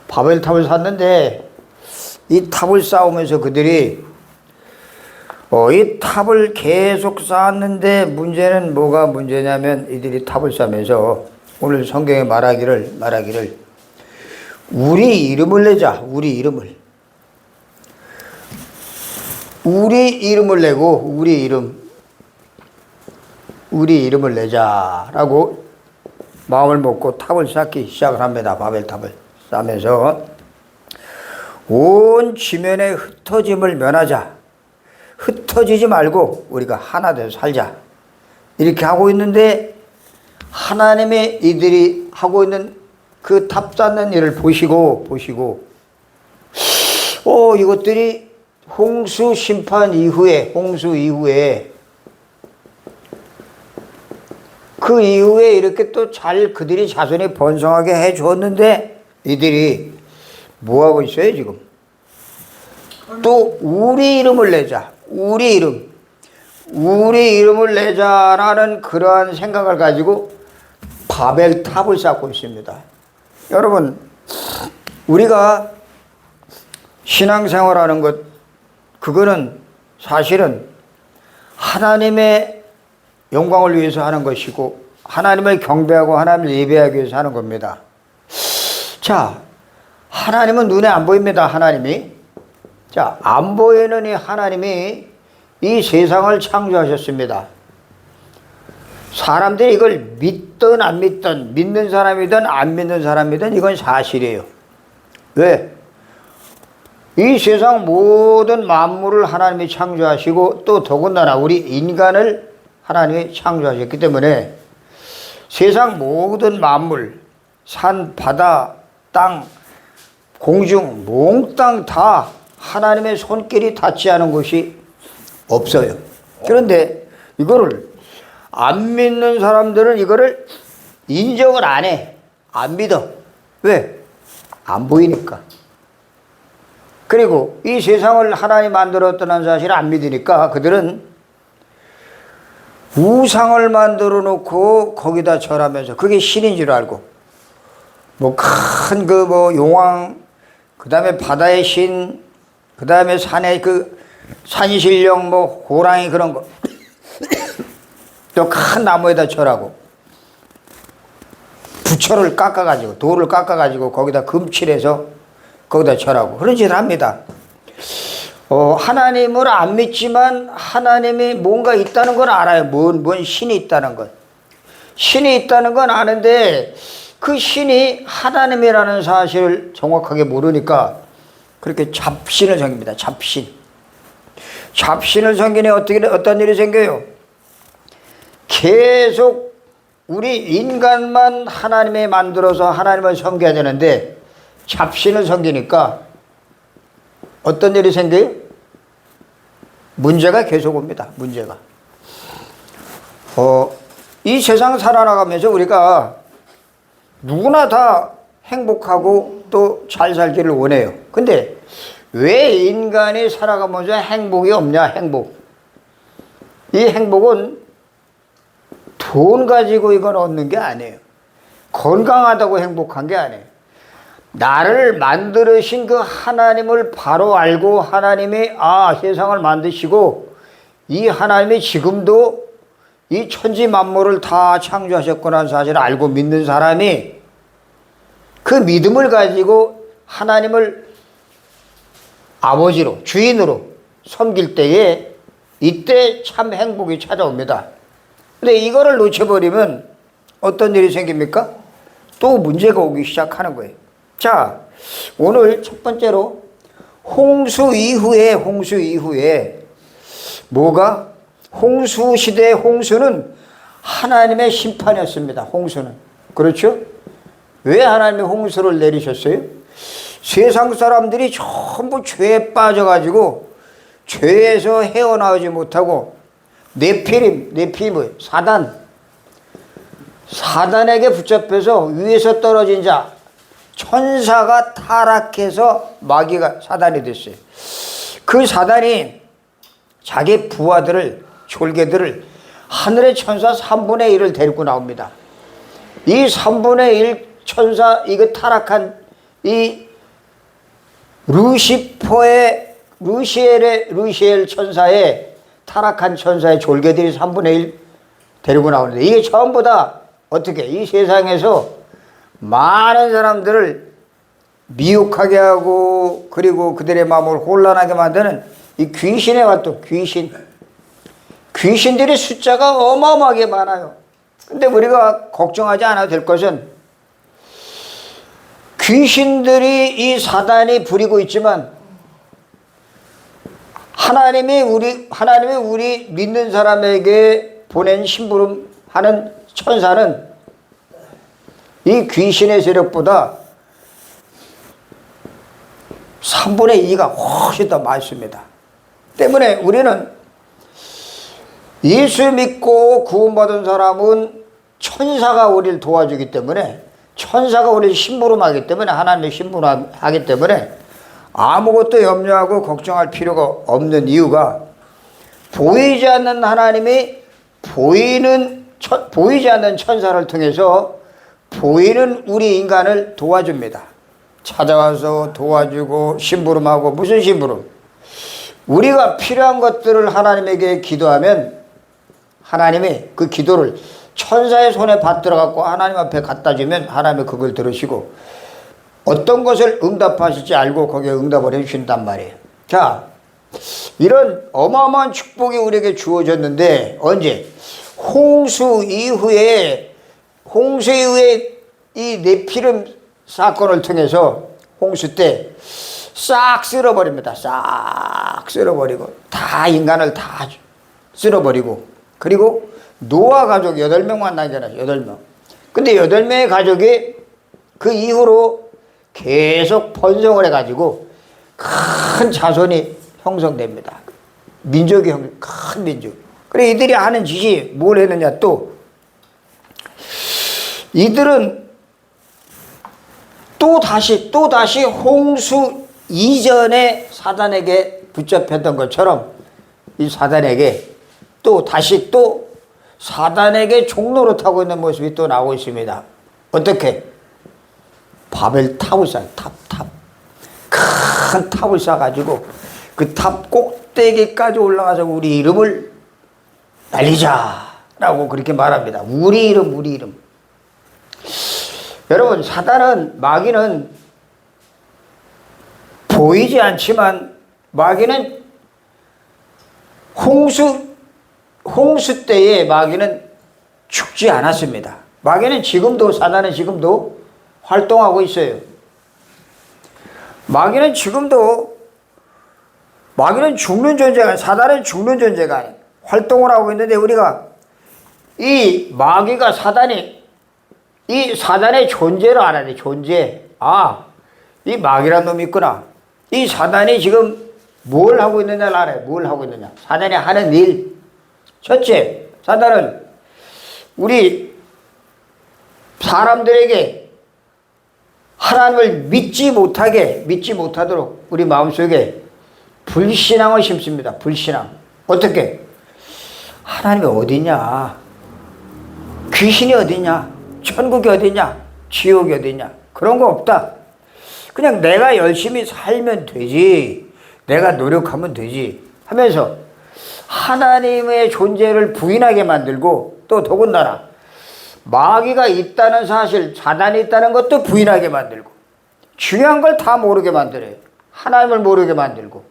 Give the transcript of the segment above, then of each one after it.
바벨탑을 샀는데 이 탑을 쌓으면서 그들이 이 탑을 계속 쌓았는데 문제는 뭐가 문제냐면 이들이 탑을 쌓으면서 오늘 성경에 말하기를 우리 이름을 내자. 우리 이름을 내고 우리 이름을 내자라고 마음을 먹고 탑을 쌓기 시작을 합니다. 바벨탑을 쌓으면서 온 지면의 흩어짐을 면하자. 흩어지지 말고 우리가 하나 되어 살자. 이렇게 하고 있는데 하나님의 이들이 하고 있는 그 탑 쌓는 일을 보시고 이것들이 홍수 이후에 그 이후에 이렇게 또 잘 그들이 자손이 번성하게 해 주었는데 이들이 뭐 하고 있어요 지금? 또 우리 이름을 내자. 우리 이름을 내자라는 그러한 생각을 가지고 바벨탑을 쌓고 있습니다. 여러분, 우리가 신앙생활하는 것, 그거는 사실은 하나님의 영광을 위해서 하는 것이고 하나님을 경배하고 하나님을 예배하기 위해서 하는 겁니다. 자, 하나님은 눈에 안 보입니다. 하나님이. 자, 안 보이는 이 하나님이 이 세상을 창조하셨습니다. 사람들이 이걸 믿든 안 믿든, 믿는 사람이든 안 믿는 사람이든 이건 사실이에요. 왜? 이 세상 모든 만물을 하나님이 창조하시고 또 더군다나 우리 인간을 하나님이 창조하셨기 때문에 세상 모든 만물, 산, 바다, 땅, 공중, 몽땅 다 하나님의 손길이 닿지 않은 곳이 없어요. 그런데 이거를 안 믿는 사람들은 이거를 인정을 안 해. 안 믿어. 왜? 안 보이니까. 그리고 이 세상을 하나님이 만들었다는 사실을 안 믿으니까 그들은 우상을 만들어 놓고 거기다 절하면서 그게 신인 줄 알고 뭐 큰 용왕, 그 다음에 바다의 신, 그 다음에 산의 산신령, 호랑이 그런 거. 또 큰 나무에다 절하고 부처를 깎아가지고 돌을 깎아가지고 거기다 금칠해서 거기다 절하고 그런 짓을 합니다. 하나님을 안 믿지만 하나님이 뭔가 있다는 건 알아요. 뭔 신이 있다는 건. 신이 있다는 건 아는데 그 신이 하나님이라는 사실을 정확하게 모르니까 그렇게 잡신을 섬깁니다. 잡신을 섬기니 어떤 일이 생겨요? 계속 우리 인간만 하나님이 만들어서 하나님을 섬겨야 되는데 잡신을 섬기니까 어떤 일이 생겨요? 문제가 계속 옵니다. 문제가. 이 세상 살아나가면서 우리가 누구나 다 행복하고 또 잘 살기를 원해요. 근데 왜 인간이 살아가면서 행복이 없냐? 행복. 이 행복은 돈 가지고 이걸 얻는 게 아니에요. 건강하다고 행복한 게 아니에요. 나를 만들으신 그 하나님을 바로 알고 하나님이 세상을 만드시고 이 하나님이 지금도 이 천지 만물을 다 창조하셨구나 하는 사실을 알고 믿는 사람이 그 믿음을 가지고 하나님을 아버지로, 주인으로 섬길 때에 이때 참 행복이 찾아옵니다. 근데 이거를 놓쳐버리면 어떤 일이 생깁니까? 또 문제가 오기 시작하는 거예요. 자, 오늘 첫 번째로 홍수 이후에 뭐가? 홍수 시대의 홍수는 하나님의 심판이었습니다. 홍수는. 그렇죠? 왜 하나님이 홍수를 내리셨어요? 세상 사람들이 전부 죄에 빠져가지고 죄에서 헤어나오지 못하고 네피림은 사단에게 붙잡혀서 위에서 떨어진 자, 천사가 타락해서 마귀가 사단이 됐어요. 그 사단이 자기 부하들을, 졸개들을 하늘의 천사 3분의 1을 데리고 나옵니다. 이 3분의 1 천사, 이거 타락한 이 루시엘 천사의 타락한 천사의 졸개들이 3분의 1 데리고 나오는데, 이게 전부 다 어떻게 이 세상에서 많은 사람들을 미혹하게 하고, 그리고 그들의 마음을 혼란하게 만드는 이 귀신의 활동, 귀신들의 숫자가 어마어마하게 많아요. 근데 우리가 걱정하지 않아도 될 것은, 귀신들이 이 사단이 부리고 있지만 하나님이 우리 믿는 사람에게 보낸 심부름하는 천사는 이 귀신의 세력보다 3분의 2가 훨씬 더 많습니다. 때문에 우리는 예수 믿고 구원받은 사람은 천사가 우리를 도와주기 때문에, 천사가 우리를 심부름하기 때문에, 하나님의 심부름하기 때문에 아무것도 염려하고 걱정할 필요가 없는 이유가, 보이지 않는 하나님이 보이지 않는 천사를 통해서 보이는 우리 인간을 도와줍니다. 찾아와서 도와주고 심부름하고. 무슨 심부름? 우리가 필요한 것들을 하나님에게 기도하면 하나님이 그 기도를 천사의 손에 받들어 갖고 하나님 앞에 갖다 주면 하나님이 그걸 들으시고 어떤 것을 응답하실지 알고 거기에 응답을 해주신단 말이에요. 자, 이런 어마어마한 축복이 우리에게 주어졌는데, 언제? 홍수 이후에 이 네피림 사건을 통해서 홍수 때 싹 쓸어버립니다. 싹 쓸어버리고 다 인간을 다 쓸어버리고, 그리고 노아 가족 8명만 나잖아요. 8명. 근데 8명의 가족이 그 이후로 계속 번성을 해가지고 큰 자손이 형성됩니다. 큰 민족. 그래, 이들이 하는 짓이 뭘 했느냐, 또 이들은 또 다시 홍수 이전에 사단에게 붙잡혔던 것처럼 이 사단에게 또 사단에게 종로로 타고 있는 모습이 또 나오고 있습니다. 어떻게? 바벨 탑을 큰 탑을 쌓아가지고 그 탑 꼭대기까지 올라가서 우리 이름을 날리자라고 그렇게 말합니다. 우리 이름. 여러분, 마귀는 보이지 않지만, 마귀는 홍수 때에 마귀는 죽지 않았습니다. 사단은 지금도 활동하고 있어요. 마귀는 죽는 존재가, 사단은 죽는 존재가 아니에요. 활동을 하고 있는데, 우리가 이 사단의 존재를 알아야 돼. 존재. 이 마귀란 놈이 있구나. 이 사단이 지금 뭘 하고 있느냐를 알아요. 뭘 하고 있느냐. 사단이 하는 일. 첫째, 사단은 우리 사람들에게 하나님을 믿지 못하도록 우리 마음속에 불신앙을 심습니다. 불신앙. 어떻게? 하나님이 어디냐? 귀신이 어디냐? 천국이 어디냐? 지옥이 어디냐? 그런 거 없다. 그냥 내가 열심히 살면 되지, 내가 노력하면 되지 하면서 하나님의 존재를 부인하게 만들고, 또 더군다나 마귀가 있다는 사실, 사단이 있다는 것도 부인하게 만들고, 중요한 걸 다 모르게 만들어요. 하나님을 모르게 만들고,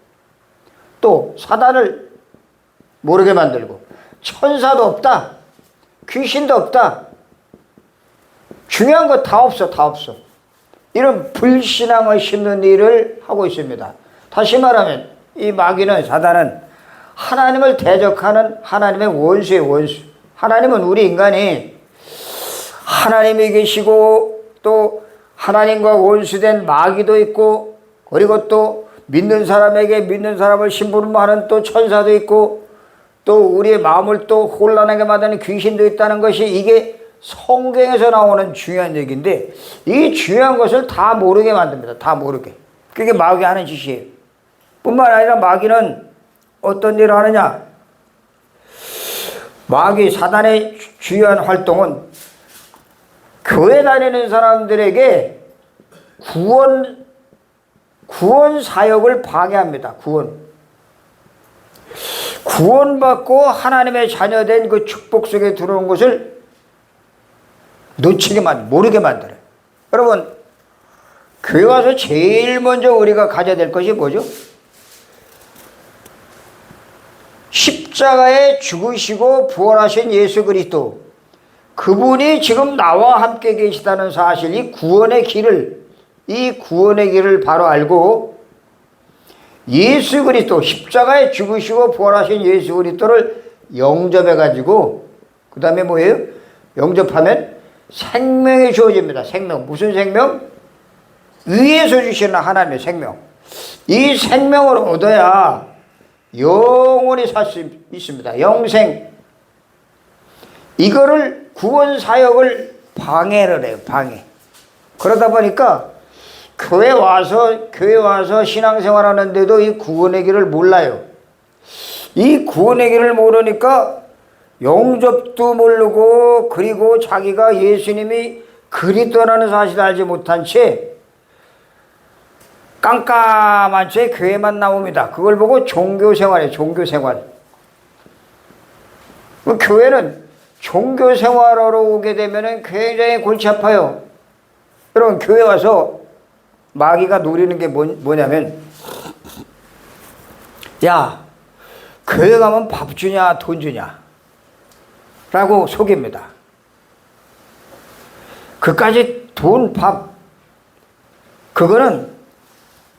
또 사단을 모르게 만들고, 천사도 없다, 귀신도 없다, 중요한 거 다 없어. 이런 불신앙을 심는 일을 하고 있습니다. 다시 말하면 이 마귀는, 사단은 하나님을 대적하는 하나님의 원수의 원수. 하나님은 우리 인간이 하나님이 계시고, 또 하나님과 원수된 마귀도 있고, 그리고 또 믿는 사람을 심부름하는 또 천사도 있고, 또 우리의 마음을 또 혼란하게 만드는 귀신도 있다는 것이, 이게 성경에서 나오는 중요한 얘기인데, 이 중요한 것을 다 모르게 만듭니다. 다 모르게. 그게 마귀 하는 짓이에요. 뿐만 아니라 마귀는 어떤 일을 하느냐? 사단의 주요한 활동은 교회 다니는 사람들에게 구원 사역을 방해합니다. 구원받고 하나님의 자녀된 그 축복 속에 들어오는 것을 모르게 만들어요. 여러분, 교회 와서 제일 먼저 우리가 가져야 될 것이 뭐죠? 십자가에 죽으시고 부활하신 예수 그리스도, 그분이 지금 나와 함께 계시다는 사실, 이 구원의 길을 바로 알고 예수 그리스도, 십자가에 죽으시고 부활하신 예수 그리스도를 영접해 가지고, 그 다음에 뭐예요? 영접하면 생명이 주어집니다. 생명. 무슨 생명? 위에서 주시는 하나님의 생명. 이 생명을 얻어야 영원히 살 수 있습니다. 영생. 이거를 구원 사역을 방해를 해요. 방해. 그러다 보니까 교회 와서 신앙생활 하는데도 이 구원의 길을 몰라요. 이 구원의 길을 모르니까 영접도 모르고, 그리고 자기가 예수님이 그리스도라는 사실을 알지 못한 채 깜깜한 채 교회만 나옵니다. 그걸 보고 종교생활이에요. 종교생활. 교회는 종교생활하러 오게 되면 굉장히 골치 아파요. 여러분, 교회 와서 마귀가 노리는 게 뭐냐면, 야, 교회 가면 밥 주냐 돈 주냐 라고 속입니다. 그까지 돈, 밥, 그거는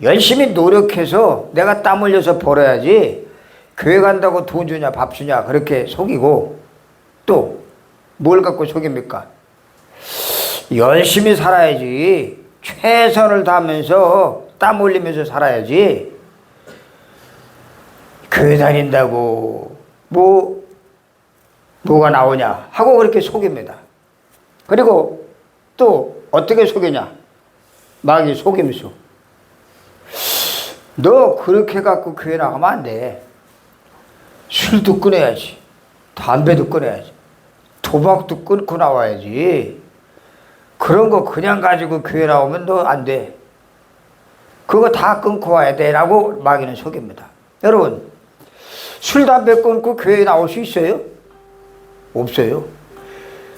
열심히 노력해서 내가 땀 흘려서 벌어야지, 교회 간다고 돈 주냐 밥 주냐 그렇게 속이고, 또 뭘 갖고 속입니까? 열심히 살아야지, 최선을 다하면서 땀 흘리면서 살아야지, 교회 다닌다고 뭐가 나오냐 하고 그렇게 속입니다. 그리고 또 어떻게 속이냐? 마귀 속임수. 너 그렇게 갖고 교회 나가면 안 돼. 술도 끊어야지, 담배도 끊어야지, 도박도 끊고 나와야지. 그런 거 그냥 가지고 교회 나오면 너 안 돼. 그거 다 끊고 와야 돼 라고 마귀는 속입니다. 여러분, 술, 담배 끊고 교회에 나올 수 있어요? 없어요.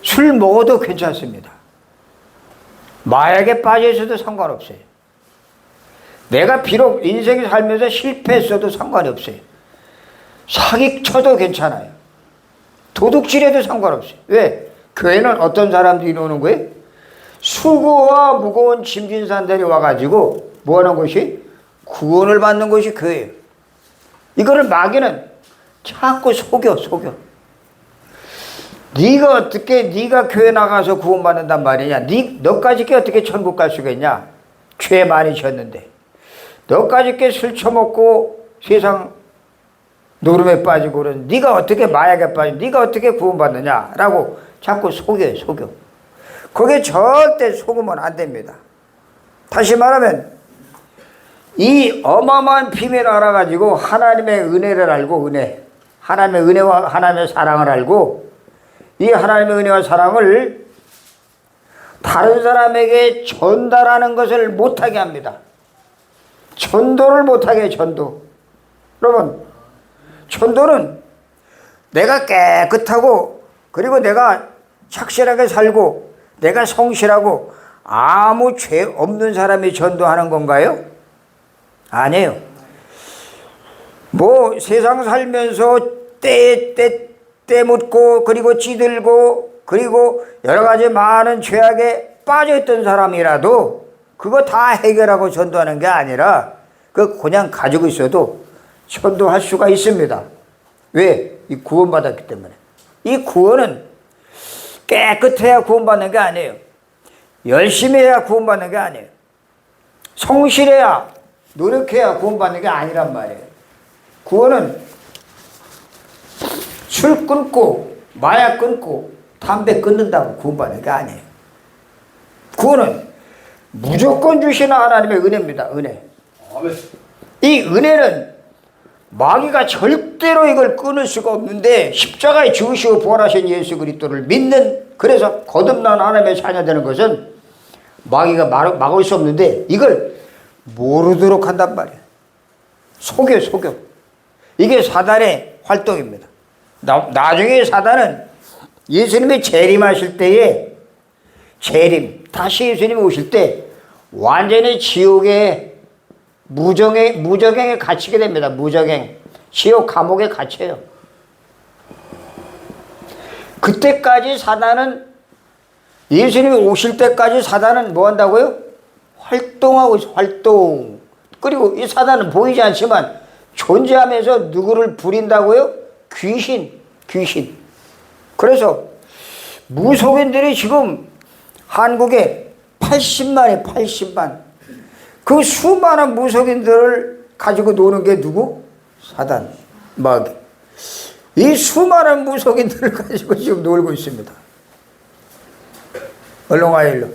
술 먹어도 괜찮습니다. 마약에 빠져 있어도 상관없어요. 내가 비록 인생을 살면서 실패했어도 상관이 없어요. 사기쳐도 괜찮아요. 도둑질해도 상관없어요. 왜? 교회는 어떤 사람들이 오는 거예요? 수고와 무거운 짐진 산들이 와가지고 뭐하는 것이? 구원을 받는 것이 교회예요. 이거를 마귀는 자꾸 속여. 네가 교회 나가서 구원받는단 말이냐? 너까지 게 어떻게 천국 갈 수가 있냐? 죄 많이 졌는데. 너까지 게 술 처먹고 세상 노름에 빠지고 그런 네가 어떻게 마약에 빠지고 네가 어떻게 구원받느냐라고 자꾸 속여요. 거기에 절대 속으면 안 됩니다. 다시 말하면 이 어마어마한 비밀을 알아가지고 하나님의 은혜를 알고, 하나님의 은혜와 하나님의 사랑을 알고, 이 하나님의 은혜와 사랑을 다른 사람에게 전달하는 것을 못하게 합니다. 전도를 못하게 해요. 전도. 여러분, 전도는 내가 깨끗하고, 그리고 내가 착실하게 살고, 내가 성실하고 아무 죄 없는 사람이 전도하는 건가요? 아니에요. 세상 살면서 때 묻고, 그리고 찌들고, 그리고 여러 가지 많은 죄악에 빠져있던 사람이라도 그거 다 해결하고 전도하는 게 아니라 그냥 가지고 있어도 전도할 수가 있습니다. 왜? 이 구원받았기 때문에. 이 구원은 깨끗해야 구원받는 게 아니에요. 열심히 해야 구원받는 게 아니에요. 성실해야, 노력해야 구원받는 게 아니란 말이에요. 구원은 술 끊고 마약 끊고 담배 끊는다고 구원받는 게 아니에요. 구원은 무조건 주시는 하나님의 은혜입니다. 은혜. 이 은혜는 마귀가 절대로 이걸 끊을 수가 없는데, 십자가에 죽으시고 부활하신 예수 그리스도를 믿는, 그래서 거듭난 하나님의 자녀 되는 것은 마귀가 막을 수 없는데, 이걸 모르도록 한단 말이에요. 속여. 이게 사단의 활동입니다. 나중에 사단은 예수님이 재림하실 때에 다시 예수님이 오실 때 완전히 지옥의 무적행에 갇히게 됩니다. 무적행. 지옥 감옥에 갇혀요. 그때까지 사단은, 예수님이 오실 때까지 사단은 뭐 한다고요? 활동하고 있어, 활동. 그리고 이 사단은 보이지 않지만 존재하면서 누구를 부린다고요? 귀신. 그래서 무속인들이 지금 한국에 80만. 그 수많은 무속인들을 가지고 노는 게 누구? 사단, 마귀. 이 수많은 무속인들을 가지고 지금 놀고 있습니다. 얼른 와, 일로.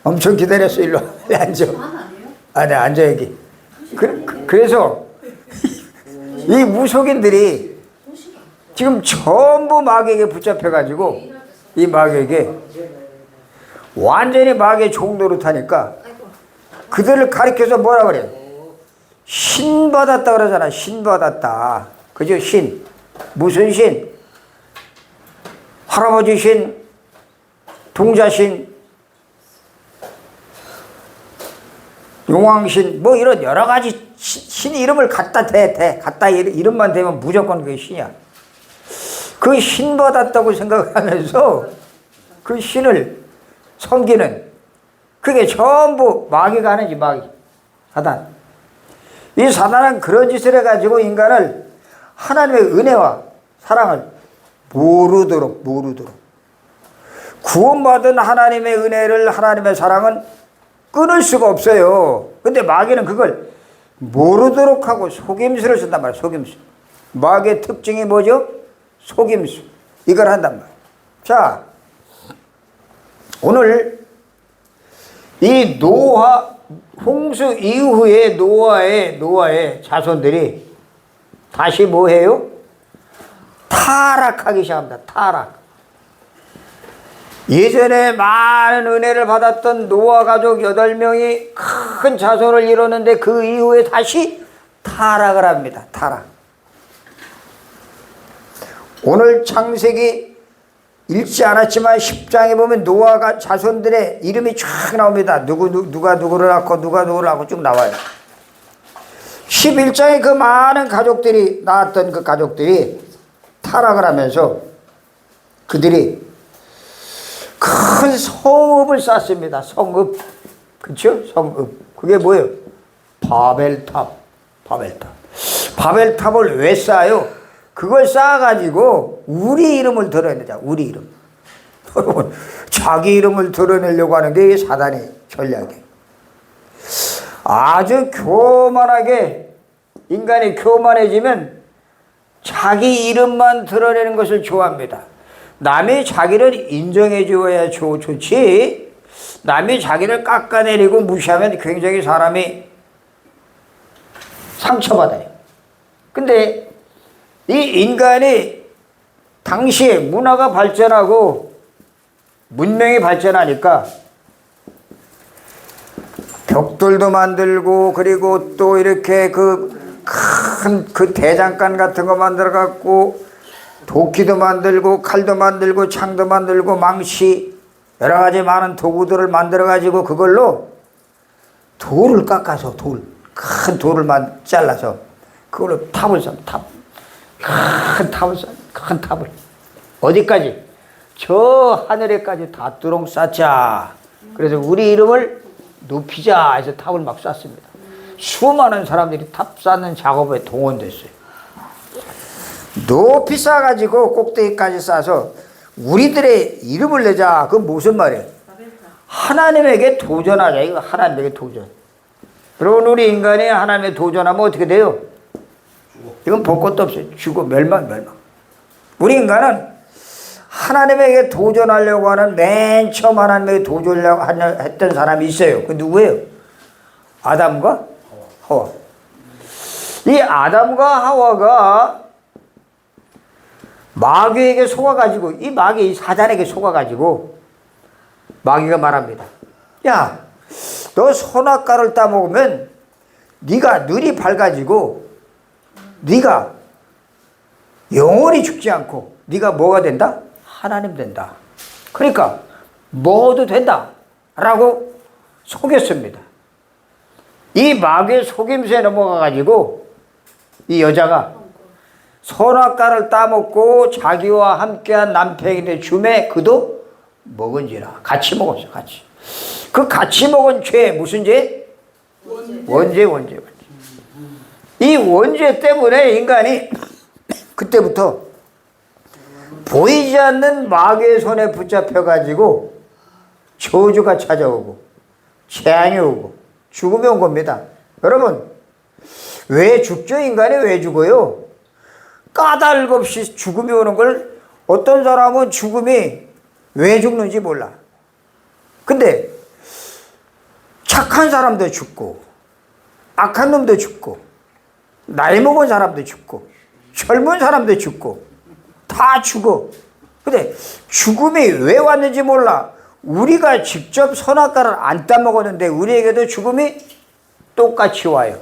엄청 기다렸어, 일로. 앉아. 네, 앉아, 여기. 그래서 이 무속인들이 지금 전부 마귀에게 붙잡혀가지고 이 마귀에게 완전히 마귀의 종노릇하니까 그들을 가리켜서 뭐라 그래요? 신 받았다 그러잖아. 신 받았다. 그죠? 신. 무슨 신? 할아버지 신, 동자신, 용왕신, 뭐 이런 여러 가지 신 이름을 갖다 갖다 이름만 대면 무조건 그게 신이야. 그 신 받았다고 생각하면서 그 신을 섬기는, 그게 전부 마귀가 하는 마귀, 사단. 이 사단은 그런 짓을 해가지고 인간을 하나님의 은혜와 사랑을 모르도록 구원받은 하나님의 은혜를, 하나님의 사랑은 끊을 수가 없어요. 근데 마귀는 그걸 모르도록 하고 속임수를 쓴단 말이에요. 속임수. 마귀의 특징이 뭐죠? 속임수. 이걸 한단 말이에요. 자, 오늘 이 홍수 이후에 노아의 자손들이 다시 뭐 해요? 타락하기 시작합니다. 타락. 예전에 많은 은혜를 받았던 노아 가족 8명이 큰 자손을 이뤘는데 그 이후에 다시 타락을 합니다. 타락. 오늘 창세기 읽지 않았지만 10장에 보면 노아가 자손들의 이름이 쫙 나옵니다. 누가 누구를 낳고 누가 누구를 낳고 쭉 나와요. 11장에 그 많은 가족들이 낳았던 그 가족들이 타락을 하면서 그들이 큰 성읍을 쌓습니다. 성읍. 그쵸? 성읍. 그게 뭐예요? 바벨탑. 바벨탑을 왜 쌓아요? 그걸 쌓아가지고 우리 이름을 드러내자. 우리 이름. 여러분, 자기 이름을 드러내려고 하는 게 사단의 전략이에요. 아주 교만하게, 인간이 교만해지면 자기 이름만 드러내는 것을 좋아합니다. 남이 자기를 인정해 줘야 좋지, 남이 자기를 깎아내리고 무시하면 굉장히 사람이 상처받아요. 근데 이 인간이 당시에 문화가 발전하고 문명이 발전하니까 벽돌도 만들고, 그리고 또 이렇게 그 대장간 같은 거 만들어 갖고 도끼도 만들고 칼도 만들고 창도 만들고 망치 여러 가지 많은 도구들을 만들어 가지고 그걸로 돌을 깎아서 큰 돌을 잘라서 그걸로 탑을 쌓, 큰 탑을 어디까지? 저 하늘에까지 다 뚜렁 쌓자. 그래서 우리 이름을 높이자 해서 탑을 막 쌓습니다. 수많은 사람들이 탑 쌓는 작업에 동원됐어요. 높이 쌓아가지고 꼭대기까지 쌓아서 우리들의 이름을 내자. 그건 무슨 말이에요? 하나님에게 도전하자. 이거 하나님에게 도전. 여러분, 우리 인간이 하나님에 도전하면 어떻게 돼요? 이건 볼 것도 없어요. 죽어, 멸망. 우리 인간은 하나님에게 도전하려고 하는, 맨 처음 하나님에게 도전하려고 했던 사람이 있어요. 그 누구예요? 아담과 하와. 이 아담과 하와가 마귀에게 속아가지고, 이 사단에게 속아가지고 마귀가 말합니다. 야, 너 선악과를 따먹으면 네가 눈이 밝아지고 네가 영원히 죽지 않고 네가 뭐가 된다? 하나님 된다. 그러니까 뭐도 된다 라고 속였습니다. 이 마귀의 속임수에 넘어가가지고 이 여자가 선악과를 따먹고 자기와 함께한 남편에게 주매 그도 먹은지라. 같이 먹었어. 같이. 그 같이 먹은 죄 무슨 죄? 원죄. 이 원죄 때문에 인간이 그때부터 보이지 않는 마귀의 손에 붙잡혀가지고 저주가 찾아오고 재앙이 오고 죽음이 온 겁니다. 여러분, 왜 죽죠? 인간이 왜 죽어요? 까닭 없이 죽음이 오는 걸 어떤 사람은 죽음이 왜 죽는지 몰라. 근데 착한 사람도 죽고 악한 놈도 죽고 나이 먹은 사람도 죽고 젊은 사람도 죽고 다 죽어. 근데 죽음이 왜 왔는지 몰라. 우리가 직접 선악과를 안 따먹었는데 우리에게도 죽음이 똑같이 와요.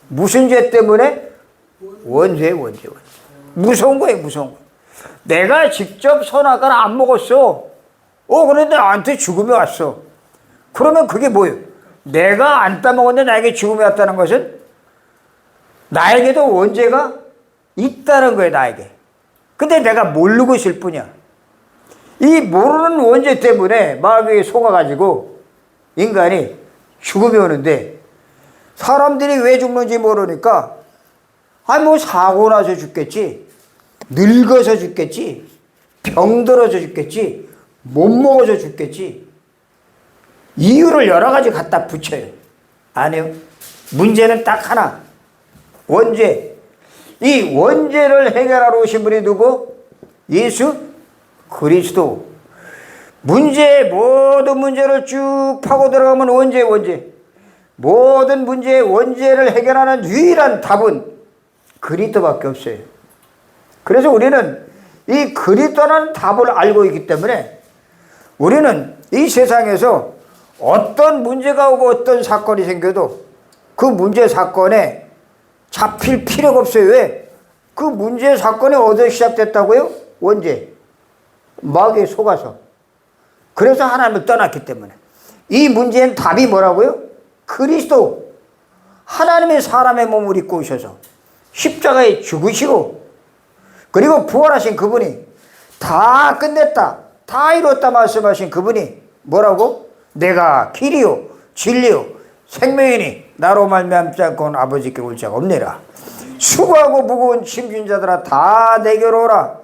무슨 죄 때문에? 원죄. 무서운 거예요. 무서운 거. 내가 직접 선악과를 안 먹었어. 그런데 나한테 죽음이 왔어. 그러면 그게 뭐예요? 내가 안 따먹었는데 나에게 죽음이 왔다는 것은 나에게도 원죄가 있다는 거예요. 나에게. 근데 내가 모르고 있을 뿐이야. 이 모르는 원죄 때문에 마귀에 속아가지고 인간이 죽음이 오는데 사람들이 왜 죽는지 모르니까 뭐 사고 나서 죽겠지, 늙어서 죽겠지, 병들어서 죽겠지, 못 먹어서 죽겠지, 이유를 여러 가지 갖다 붙여요. 아니요. 문제는 딱 하나. 원죄. 이 원죄를 해결하러 오신 분이 누구? 예수 그리스도. 모든 문제를 쭉 파고 들어가면 원죄. 모든 문제의 원죄를 해결하는 유일한 답은 그리스도밖에 없어요. 그래서 우리는 이 그리스도라는 답을 알고 있기 때문에 우리는 이 세상에서 어떤 문제가 오고 어떤 사건이 생겨도 그 문제 사건에 잡힐 필요가 없어요. 왜? 그 문제 사건이 어디서 시작됐다고요? 원죄. 마귀에 속아서. 그래서 하나님을 떠났기 때문에. 이 문제는 답이 뭐라고요? 그리스도. 하나님의 사람의 몸을 입고 오셔서 십자가에 죽으시고 그리고 부활하신 그분이 다 끝냈다, 다 이뤘다 말씀하신 그분이 뭐라고? 내가 길이요 진리요 생명이니 나로 말미암지 않고는 아버지께 올 자가 없느니라. 수고하고 무거운 짐진 자들아 다 내게로 오라.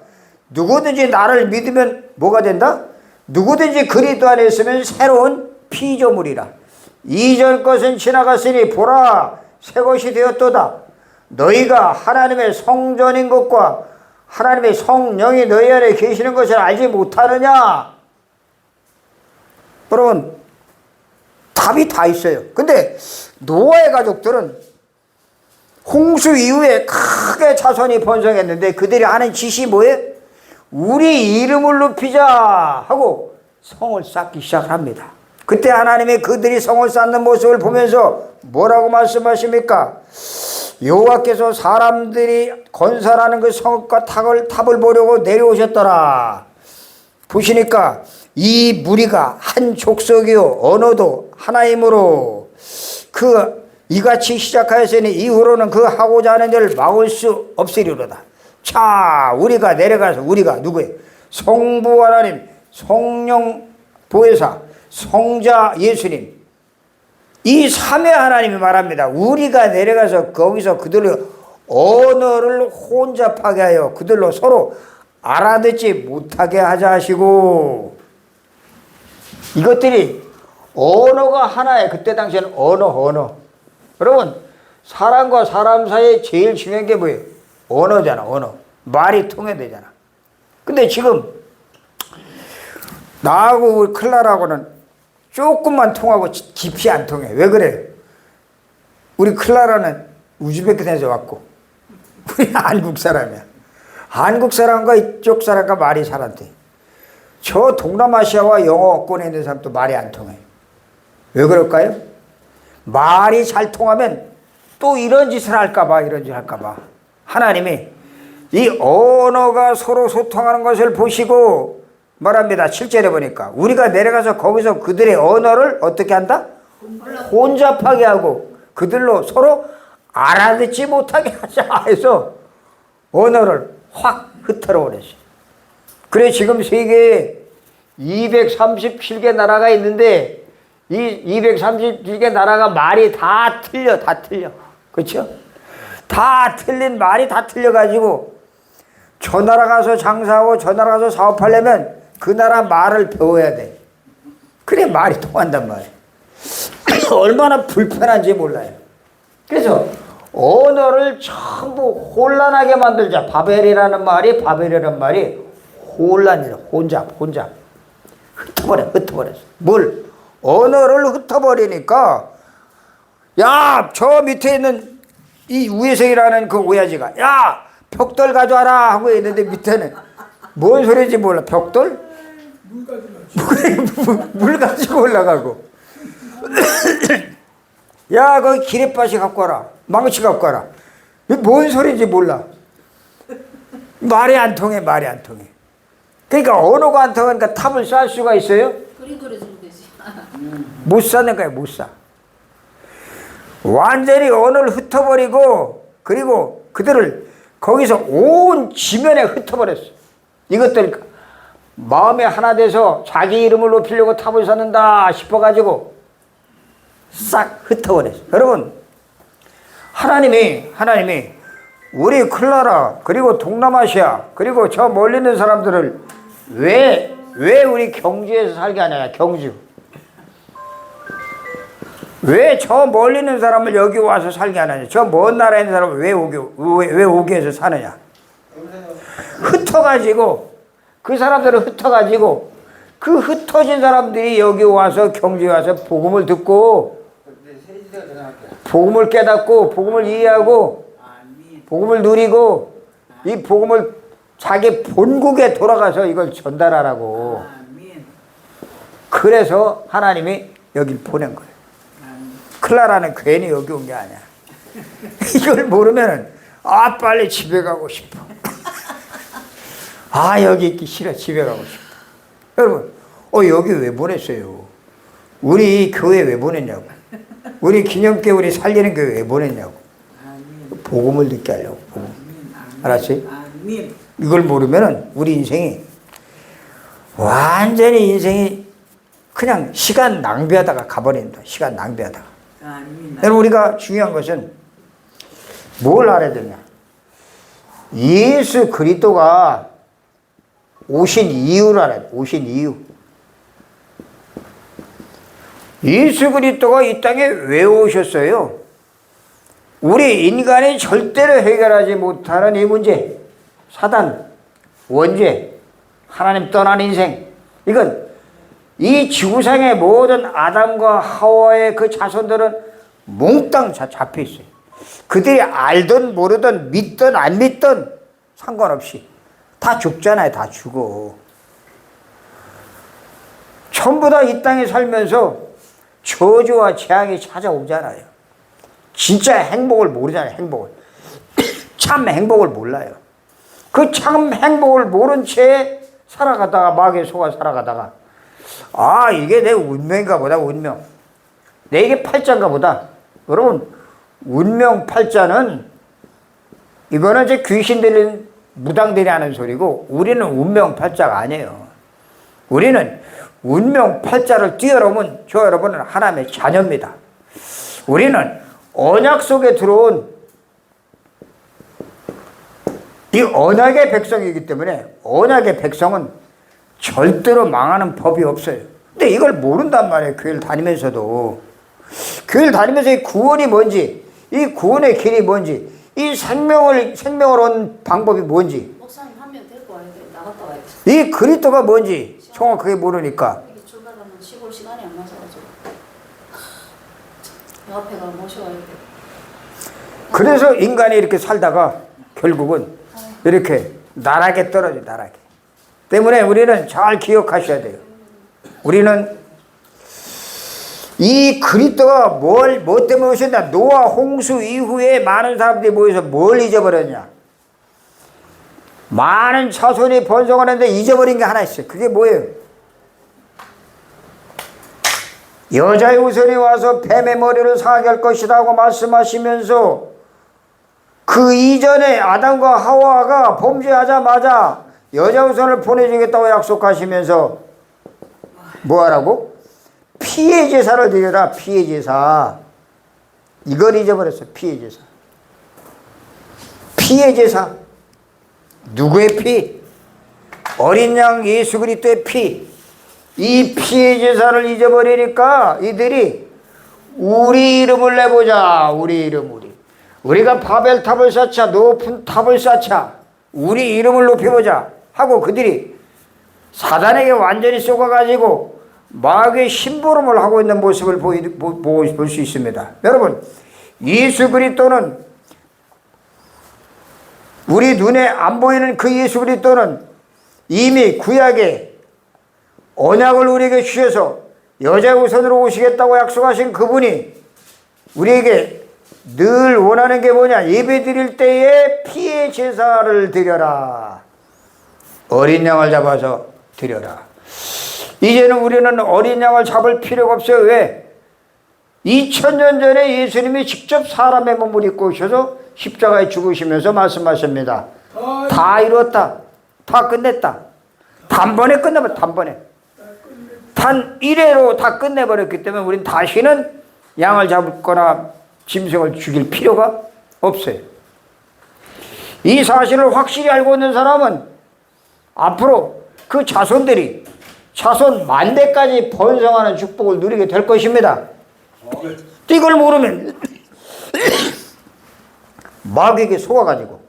누구든지 나를 믿으면 뭐가 된다? 누구든지 그리스도 안에 있으면 새로운 피조물이라. 이전 것은 지나갔으니 보라 새 것이 되었도다. 너희가 하나님의 성전인 것과 하나님의 성령이 너희 안에 계시는 것을 알지 못하느냐? 여러분, 답이 다 있어요. 근데 노아의 가족들은 홍수 이후에 크게 자손이 번성했는데 그들이 하는 짓이 뭐예요? 우리 이름을 높이자 하고 성을 쌓기 시작합니다. 그때 하나님이 그들이 성을 쌓는 모습을 보면서 뭐라고 말씀하십니까? 여호와께서 사람들이 건설하는 그 성읍과 탑을 보려고 내려오셨더라. 보시니까 이 무리가 한 족속이요 언어도 하나이므로 이같이 시작하였으니 이후로는 그 하고자 하는 일을 막을 수 없으리로다. 자, 우리가 내려가서 우리가 누구예요? 성부 하나님, 성령 보혜사, 성자 예수님, 이 삼위 하나님이 말합니다. 우리가 내려가서 거기서 그들의 언어를 혼잡하게 하여 그들로 서로 알아듣지 못하게 하자 하시고, 이것들이 언어가 하나예요. 그때 당시에는 언어. 여러분, 사람과 사람 사이에 제일 중요한 게 뭐예요? 언어잖아. 언어. 말이 통해야 되잖아. 근데 지금 나하고 우리 클라라하고는 조금만 통하고 깊이 안 통해. 왜 그래요? 우리 클라라는 우즈베키스탄에서 왔고 우리는 한국 사람이야. 한국 사람과 이쪽 사람과 말이 잘 안 돼. 저 동남아시아와 영어권에 있는 사람도 말이 안 통해. 왜 그럴까요? 말이 잘 통하면 또 이런 짓을 할까봐, 이런 짓을 할까봐. 하나님이 이 언어가 서로 소통하는 것을 보시고 말합니다. 7절에 보니까 우리가 내려가서 거기서 그들의 언어를 어떻게 한다? 혼잡하게 하고 그들로 서로 알아듣지 못하게 하자 해서 언어를 확 흩어져 버렸어요. 그래 지금 세계에 237개 나라가 있는데 이 237개 나라가 말이 다 틀려. 그렇죠? 다 틀린 말이 다 틀려가지고 저 나라 가서 장사하고 저 나라 가서 사업하려면 그 나라 말을 배워야 돼. 그래 말이 통한단 말이에요. 얼마나 불편한지 몰라요. 그래서 언어를 전부 혼란하게 만들자. 바벨이라는 말이 혼란이라 혼잡. 흩어버렸어. 뭘? 언어를 흩어버리니까 야, 저 밑에 있는 이 우회성이라는 그 오야지가 야, 벽돌 가져와라 하고 있는데 밑에는 뭔 소리인지 몰라. 벽돌? 물 가지고 올라가고 야, 거기 기랫바시 갖고 와라. 망치 갖고 와라. 뭔 소리인지 몰라. 말이 안 통해. 그러니까 언어가 안 통하니까 탑을 쌓을 수가 있어요? 그림 그려주면 되지. 못 사는 거야, 못 사. 완전히 언어를 흩어버리고 그리고 그들을 거기서 온 지면에 흩어버렸어. 이것들 마음에 하나 돼서 자기 이름을 높이려고 탑을 쌓는다 싶어가지고 싹 흩어버렸어. 여러분, 하나님이 우리 클라라 그리고 동남아시아 그리고 저 멀리 있는 사람들을 왜 우리 경주에서 살게 하냐. 경주. 왜 저 멀리 있는 사람을 여기 와서 살게 하느냐. 저 먼 나라에 있는 사람을 왜 오게 해서 사느냐. 흩어가지고 그 사람들을 흩어가지고 그 흩어진 사람들이 여기 와서 경주에 와서 복음을 듣고 복음을 깨닫고 복음을 이해하고 복음을 누리고 이 복음을 자기 본국에 돌아가서 이걸 전달하라고. 그래서 하나님이 여길 보낸 거예요. 클라라는 괜히 여기 온 게 아니야. 이걸 모르면은 빨리 집에 가고 싶어. 여기 있기 싫어. 집에 가고 싶어. 여러분, 여기 왜 보냈어요? 우리 교회 왜 보냈냐고. 우리 기념교회 우리 살리는 교회 왜 보냈냐고. 복음을 듣게 하려고. 복음. 알았지? 이걸 모르면은 우리 인생이 완전히 인생이 그냥 시간 낭비하다가 가버린다. 시간 낭비하다가. 여러분, 우리가 중요한 것은 뭘 알아야 되냐. 예수 그리스도가 오신 이유를 알아야 돼. 오신 이유. 예수 그리스도가 이 땅에 왜 오셨어요? 우리 인간이 절대로 해결하지 못하는 이 문제, 사단, 원죄, 하나님 떠난 인생, 이건 이 지구상의 모든 아담과 하와의 그 자손들은 몽땅 잡혀 있어요. 그들이 알든 모르든 믿든 안 믿든 상관없이 다 죽잖아요. 다 죽어. 전부 다 이 땅에 살면서 저주와 재앙이 찾아오잖아요. 진짜 행복을 모르잖아요. 행복을. 참 행복을 몰라요. 그 참 행복을 모른 채 살아가다가 마귀에 속아 살아가다가 이게 내 운명인가 보다. 운명. 이게 팔자인가 보다. 여러분, 운명 팔자는 이거는 이제 귀신들이 무당들이 하는 소리고 우리는 운명 팔자가 아니에요. 우리는 운명 팔자를 뛰어넘은 저 여러분은 하나님의 자녀입니다. 우리는 언약 속에 들어온 이 언약의 백성이기 때문에 언약의 백성은 절대로 망하는 법이 없어요. 근데 이걸 모른단 말이에요. 교회를 다니면서도. 교회를 다니면서 이 구원이 뭔지, 이 구원의 길이 뭔지, 이 생명을 얻는 방법이 뭔지, 목사님 한 명 데리고 와야 돼. 나갔다 와야 돼. 이 그리스도가 뭔지 정확하게 모르니까. 이게 출발하면 시골 시간이 안 맞아가지고 옆에 가 모셔와야 돼. 그래서 인간이 이렇게 살다가 결국은 이렇게 나락에 떨어져. 나락에. 때문에 우리는 잘 기억하셔야 돼요. 우리는 이 그리스도가 뭐 때문에 오셨나? 노아 홍수 이후에 많은 사람들이 모여서 뭘 잊어버렸냐? 많은 자손이 번성하는데 잊어버린 게 하나 있어요. 그게 뭐예요? 여자의 우선이 와서 뱀의 머리를 상하게 할 것이다 하고 말씀하시면서 그 이전에 아담과 하와가 범죄하자마자 여자 우선을 보내주겠다고 약속하시면서 뭐 하라고? 피의 제사를 드려라. 피의 제사. 이걸 잊어버렸어요. 피의 제사. 피의 제사. 누구의 피? 어린 양 예수 그리스도의 피. 이 피의 제사를 잊어버리니까 이들이 우리 이름을 내보자. 우리 이름 우리가 바벨탑을 쌓자. 높은 탑을 쌓자. 우리 이름을 높여보자 하고 그들이 사단에게 완전히 쏘가가지고 마귀의 심부름을 하고 있는 모습을 볼 수 있습니다. 여러분, 예수 그리스도는 우리 눈에 안 보이는 그 예수 그리스도는 이미 구약에 언약을 우리에게 주셔서 여자 우선으로 오시겠다고 약속하신 그분이 우리에게 늘 원하는 게 뭐냐? 예배 드릴 때에 피의 제사를 드려라. 어린 양을 잡아서 드려라. 이제는 우리는 어린 양을 잡을 필요가 없어요. 왜? 2000년 전에 예수님이 직접 사람의 몸을 입고 오셔서 십자가에 죽으시면서 말씀하십니다. 다 이뤘다. 다 끝냈다. 단번에 끝내버렸다. 단번에. 단 1회로 다 끝내버렸기 때문에 우리는 다시는 양을 잡거나 짐승을 죽일 필요가 없어요. 이 사실을 확실히 알고 있는 사람은 앞으로 그 자손들이 자손 만대까지 번성하는 축복을 누리게 될 것입니다. 이걸 모르면 마귀에게 속아가지고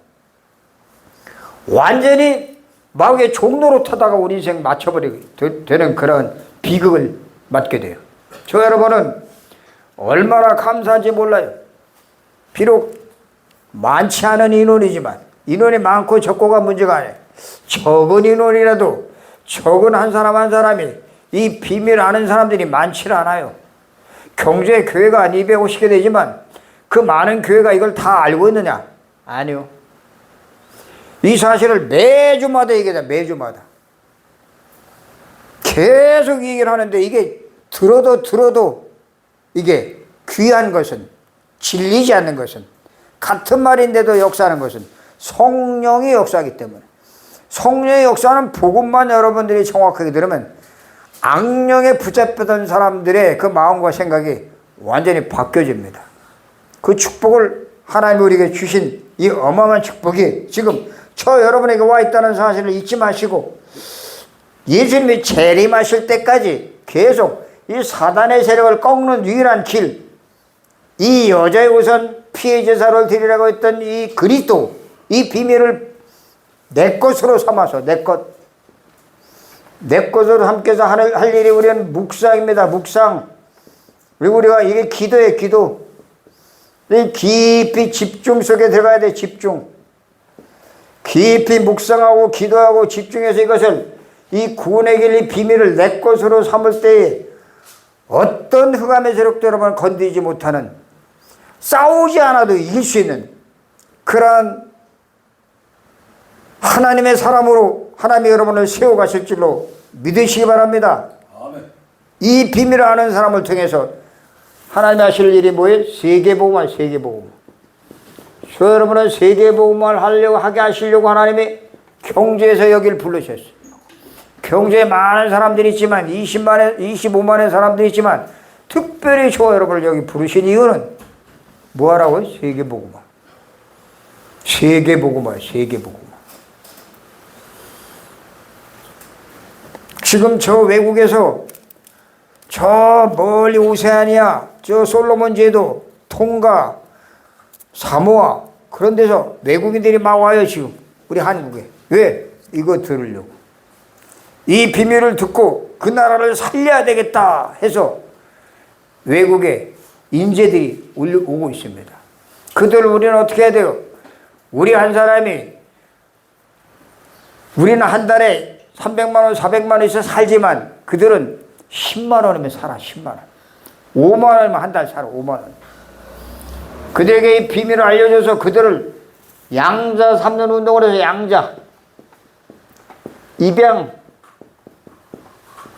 완전히 마귀의 종로로 타다가 우리 인생 맞춰버리게 되는 그런 비극을 맞게 돼요. 저 여러분은 얼마나 감사한지 몰라요. 비록 많지 않은 인원이지만 인원이 많고 적고가 문제가 아니에요. 적은 인원이라도 적은 한 사람 한 사람이 이 비밀을 아는 사람들이 많지 않아요. 경주에 교회가 한 250개 되지만 그 많은 교회가 이걸 다 알고 있느냐? 아니요. 이 사실을 매주마다 얘기하자. 매주마다 계속 얘기를 하는데 이게 들어도 이게 귀한 것은, 질리지 않는 것은, 같은 말인데도 역사하는 것은 성령의 역사이기 때문에, 성령의 역사는 복음만 여러분들이 정확하게 들으면 악령에 붙잡혔던 사람들의 그 마음과 생각이 완전히 바뀌어집니다. 그 축복을 하나님이 우리에게 주신 이 어마어마한 축복이 지금 저 여러분에게 와 있다는 사실을 잊지 마시고, 예수님이 재림하실 때까지 계속 이 사단의 세력을 꺾는 유일한 길, 이 여자의 우선 피의 제사를 드리라고 했던 이 그리스도, 이 비밀을 내 것으로 삼아서 내 것으로 함께서 할 일이 우리는 묵상입니다. 묵상. 그리고 우리가 이게 기도예요. 기도. 깊이 집중 속에 들어가야 돼. 집중. 깊이 묵상하고 기도하고 집중해서 이것을, 이 구원의 길, 이 비밀을 내 것으로 삼을 때에 어떤 흑암의 세력도 여러분 건드리지 못하는, 싸우지 않아도 이길 수 있는 그러한 하나님의 사람으로 하나님이 여러분을 세워가실 줄로 믿으시기 바랍니다. 아멘. 이 비밀을 아는 사람을 통해서 하나님이 하실 일이 뭐예요? 세계복음화, 세계복음. 저 여러분은 세계복음을 하게 하시려고 하나님이 경주에서 여길 부르셨어요. 경주에 많은 사람들이 있지만 25만의 사람들이 있지만 특별히 저 여러분을 여기 부르신 이유는 뭐하라고요? 세계복음화. 세계복음화, 세계복음화. 지금 저 외국에서 저 멀리 오세아니아, 저 솔로몬 제도, 통가, 사모아, 그런 데서 외국인들이 막 와요. 지금 우리 한국에. 왜? 이거 들으려고. 이 비밀을 듣고 그 나라를 살려야 되겠다 해서 외국에 인재들이 오고 있습니다. 그들을 우리는 어떻게 해야 돼요? 우리는 한 달에 300만 원, 400만 원 있어 살지만 그들은 10만 원이면 살아. 10만 원. 5만 원이면 한 달 살아. 5만 원. 그들에게 이 비밀을 알려줘서 그들을 양자 3년 운동을 해서 양자 입양,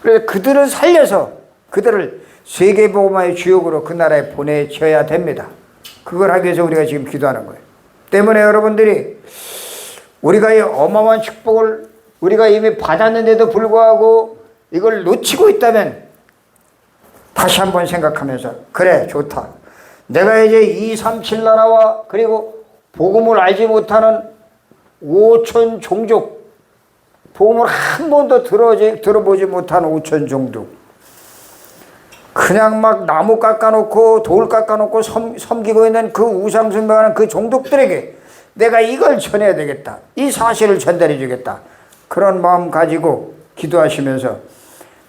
그래서 그들을 살려서 그들을 세계복음화의 주역으로 그 나라에 보내줘야 됩니다. 그걸 하기 위해서 우리가 지금 기도하는 거예요. 때문에 여러분들이 우리가 이 어마어마한 축복을 우리가 이미 받았는데도 불구하고 이걸 놓치고 있다면 다시 한번 생각하면서 그래 좋다. 내가 이제 237 나라와 그리고 복음을 알지 못하는 5천 종족, 복음을 한 번도 들어보지 못한 5천 종족, 그냥 막 나무 깎아놓고 돌 깎아놓고 섬기고 있는 그 우상 숭배하는 그 종족들에게 내가 이걸 전해야 되겠다. 이 사실을 전달해 주겠다. 그런 마음 가지고 기도하시면서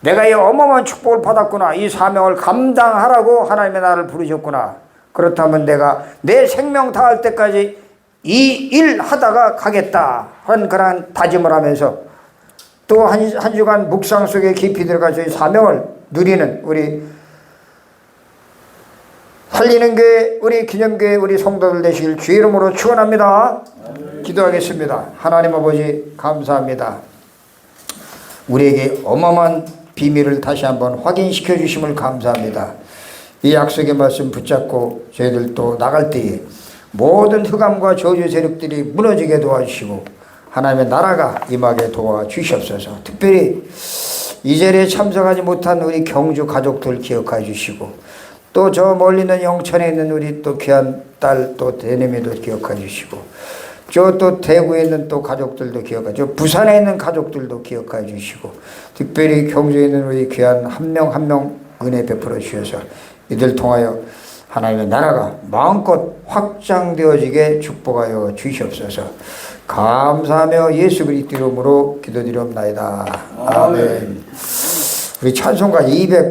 내가 이 어마어마한 축복을 받았구나. 이 사명을 감당하라고 하나님의 나를 부르셨구나. 그렇다면 내가 내 생명 다할 때까지 이 일 하다가 가겠다 하는 그런 다짐을 하면서 또 한 주간 묵상 속에 깊이 들어가서 이 사명을 누리는 우리 살리는 교회, 우리 기념교회, 우리 성도들 되시길 주의 이름으로 축원합니다. 기도하겠습니다. 하나님 아버지 감사합니다. 우리에게 어마어마한 비밀을 다시 한번 확인시켜 주심을 감사합니다. 이 약속의 말씀 붙잡고 저희들 또 나갈 때에 모든 흑암과 저주 세력들이 무너지게 도와주시고 하나님의 나라가 임하게 도와주시옵소서. 특별히 이 자리에 참석하지 못한 우리 경주 가족들 기억해 주시고 또 저 멀리 있는 영천에 있는 우리 또 귀한 딸 또 대내미도 기억해 주시고 저 또 대구에 있는 또 가족들도 기억해 주시고 부산에 있는 가족들도 기억해 주시고 특별히 경주에 있는 우리 귀한 한 명 한 명 은혜 베풀어 주셔서 이들 통하여 하나님의 나라가 마음껏 확장되어지게 축복하여 주시옵소서. 감사하며 예수 그리스도 이름으로 기도드리옵나이다. 아멘. 우리 찬송가 200